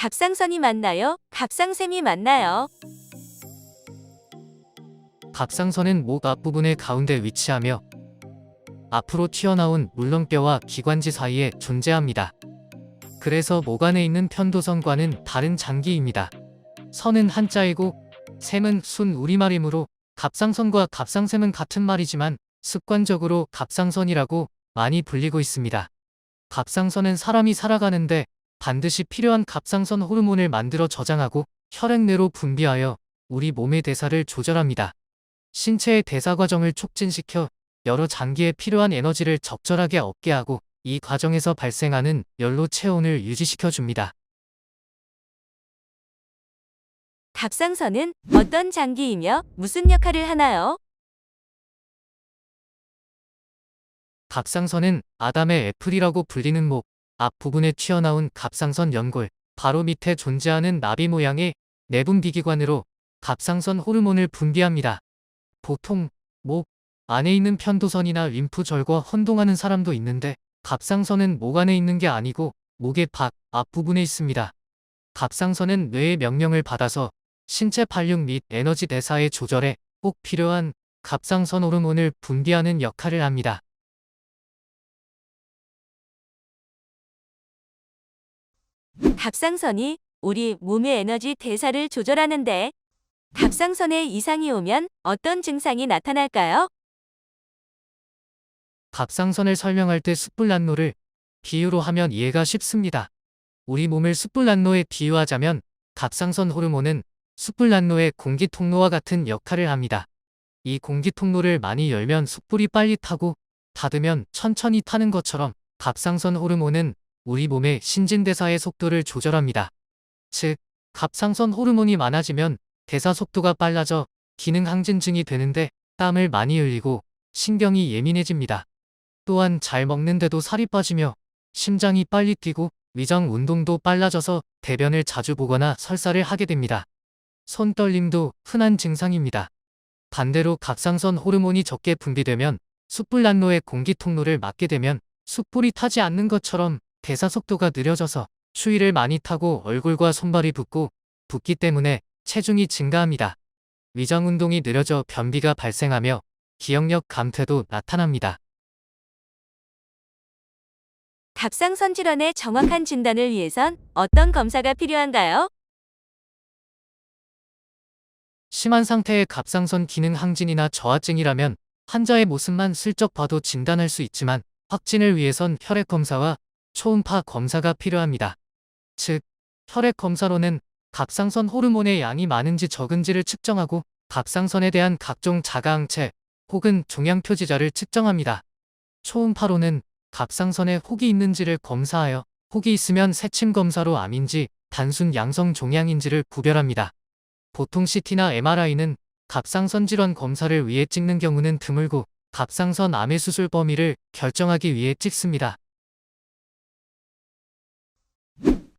갑상선이 맞나요? 갑상샘이 맞나요? 갑상선은 목 앞부분의 가운데 위치하며 앞으로 튀어나온 물렁뼈와 기관지 사이에 존재합니다. 그래서 목 안에 있는 편도선과는 다른 장기입니다. 선은 한자이고 샘은 순 우리말이므로 갑상선과 갑상샘은 같은 말이지만 습관적으로 갑상선이라고 많이 불리고 있습니다. 갑상선은 사람이 살아가는데 반드시 필요한 갑상선 호르몬을 만들어 저장하고 혈액 내로 분비하여 우리 몸의 대사를 조절합니다. 신체의 대사 과정을 촉진시켜 여러 장기에 필요한 에너지를 적절하게 얻게 하고 이 과정에서 발생하는 열로 체온을 유지시켜 줍니다. 갑상선은 어떤 장기이며 무슨 역할을 하나요? 갑상선은 아담의 애플이라고 불리는 목 앞부분에 튀어나온 갑상선 연골 바로 밑에 존재하는 나비 모양의 내분비기관으로 갑상선 호르몬을 분비합니다. 보통 목 안에 있는 편도선이나 림프절과 혼동하는 사람도 있는데 갑상선은 목 안에 있는 게 아니고 목의 밖 앞부분에 있습니다. 갑상선은 뇌의 명령을 받아서 신체 발육 및 에너지 대사의 조절에 꼭 필요한 갑상선 호르몬을 분비하는 역할을 합니다. 갑상선이 우리 몸의 에너지 대사를 조절하는데 갑상선에 이상이 오면 어떤 증상이 나타날까요? 갑상선을 설명할 때 숯불난로를 비유로 하면 이해가 쉽습니다. 우리 몸을 숯불난로에 비유하자면 갑상선 호르몬은 숯불난로의 공기통로와 같은 역할을 합니다. 이 공기통로를 많이 열면 숯불이 빨리 타고 닫으면 천천히 타는 것처럼 갑상선 호르몬은 우리 몸의 신진대사의 속도를 조절합니다. 즉, 갑상선 호르몬이 많아지면 대사 속도가 빨라져 기능 항진증이 되는데 땀을 많이 흘리고 신경이 예민해집니다. 또한 잘 먹는데도 살이 빠지며 심장이 빨리 뛰고 위장 운동도 빨라져서 대변을 자주 보거나 설사를 하게 됩니다. 손떨림도 흔한 증상입니다. 반대로 갑상선 호르몬이 적게 분비되면 숯불난로의 공기통로를 막게 되면 숯불이 타지 않는 것처럼 대사 속도가 느려져서 추위를 많이 타고 얼굴과 손발이 붓고 붓기 때문에 체중이 증가합니다. 위장 운동이 느려져 변비가 발생하며 기억력 감퇴도 나타납니다. 갑상선 질환의 정확한 진단을 위해선 어떤 검사가 필요한가요? 심한 상태의 갑상선 기능 항진이나 저하증이라면 환자의 모습만 슬쩍 봐도 진단할 수 있지만 확진을 위해선 혈액 검사와 초음파 검사가 필요합니다. 즉, 혈액 검사로는 갑상선 호르몬의 양이 많은지 적은지를 측정하고 갑상선에 대한 각종 자가항체 혹은 종양표지자를 측정합니다. 초음파로는 갑상선에 혹이 있는지를 검사하여 혹이 있으면 새침 검사로 암인지 단순 양성 종양인지를 구별합니다. 보통 CT나 MRI는 갑상선 질환 검사를 위해 찍는 경우는 드물고 갑상선 암의 수술 범위를 결정하기 위해 찍습니다.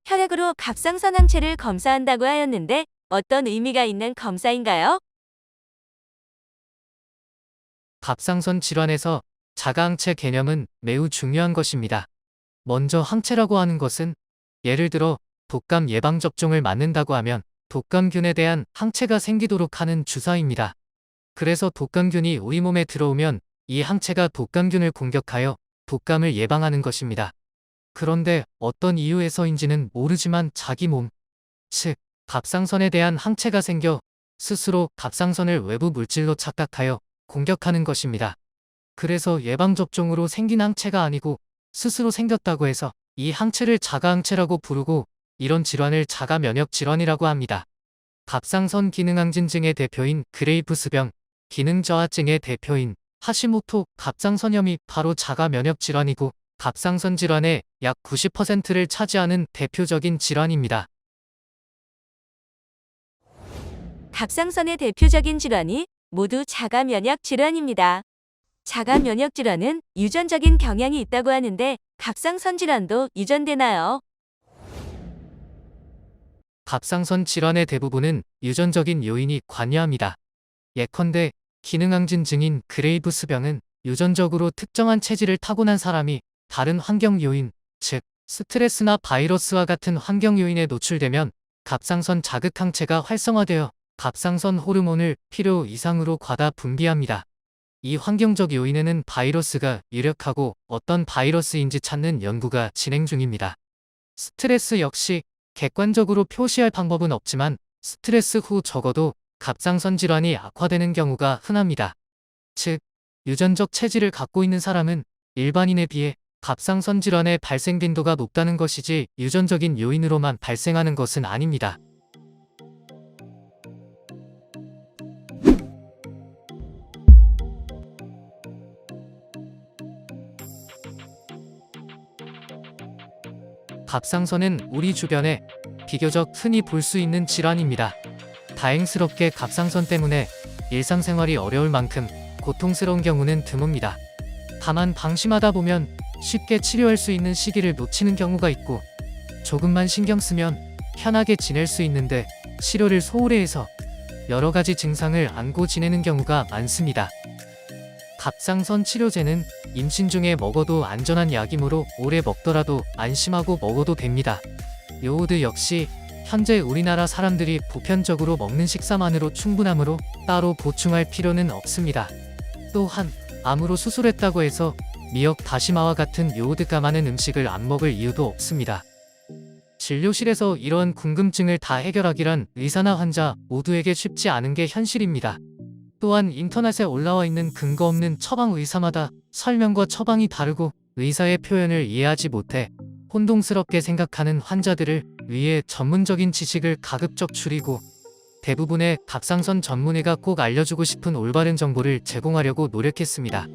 혈액으로 갑상선 항체를 검사한다고 하였는데 어떤 의미가 있는 검사인가요? 갑상선 질환에서 자가항체 개념은 매우 중요한 것입니다. 먼저 항체라고 하는 것은 예를 들어 독감 예방접종을 맞는다고 하면 독감균에 대한 항체가 생기도록 하는 주사입니다. 그래서 독감균이 우리 몸에 들어오면 이 항체가 독감균을 공격하여 독감을 예방하는 것입니다. 그런데 어떤 이유에서인지는 모르지만 자기 몸, 즉 갑상선에 대한 항체가 생겨 스스로 갑상선을 외부 물질로 착각하여 공격하는 것입니다. 그래서 예방접종으로 생긴 항체가 아니고 스스로 생겼다고 해서 이 항체를 자가항체라고 부르고 이런 질환을 자가면역 질환이라고 합니다. 갑상선 기능항진증의 대표인 그레이브스병, 기능저하증의 대표인 하시모토 갑상선염이 바로 자가면역 질환이고 갑상선 질환의 약 90%를 차지하는 대표적인 질환입니다. 갑상선의 대표적인 질환이 모두 자가면역 질환입니다. 자가면역 질환은 유전적인 경향이 있다고 하는데 갑상선 질환도 유전되나요? 갑상선 질환의 대부분은 유전적인 요인이 관여합니다. 예컨대 기능항진증인 그레이브스병은 유전적으로 특정한 체질을 타고난 사람이 다른 환경 요인, 즉 스트레스나 바이러스와 같은 환경 요인에 노출되면 갑상선 자극 항체가 활성화되어 갑상선 호르몬을 필요 이상으로 과다 분비합니다. 이 환경적 요인에는 바이러스가 유력하고 어떤 바이러스인지 찾는 연구가 진행 중입니다. 스트레스 역시 객관적으로 표시할 방법은 없지만 스트레스 후 적어도 갑상선 질환이 악화되는 경우가 흔합니다. 즉, 유전적 체질을 갖고 있는 사람은 일반인에 비해 갑상선 질환의 발생 빈도가 높다는 것이지 유전적인 요인으로만 발생하는 것은 아닙니다. 갑상선은 우리 주변에 비교적 흔히 볼 수 있는 질환입니다. 다행스럽게 갑상선 때문에 일상생활이 어려울 만큼 고통스러운 경우는 드뭅니다. 다만 방심하다 보면 쉽게 치료할 수 있는 시기를 놓치는 경우가 있고 조금만 신경 쓰면 편하게 지낼 수 있는데 치료를 소홀히 해서 여러 가지 증상을 안고 지내는 경우가 많습니다. 갑상선 치료제는 임신 중에 먹어도 안전한 약이므로 오래 먹더라도 안심하고 먹어도 됩니다. 요오드 역시 현재 우리나라 사람들이 보편적으로 먹는 식사만으로 충분하므로 따로 보충할 필요는 없습니다. 또한 암으로 수술했다고 해서 미역, 다시마와 같은 요오드가 많은 음식을 안 먹을 이유도 없습니다. 진료실에서 이러한 궁금증을 다 해결하기란 의사나 환자 모두에게 쉽지 않은 게 현실입니다. 또한 인터넷에 올라와 있는 근거 없는 처방 의사마다 설명과 처방이 다르고 의사의 표현을 이해하지 못해 혼동스럽게 생각하는 환자들을 위해 전문적인 지식을 가급적 줄이고 대부분의 갑상선 전문의가 꼭 알려주고 싶은 올바른 정보를 제공하려고 노력했습니다.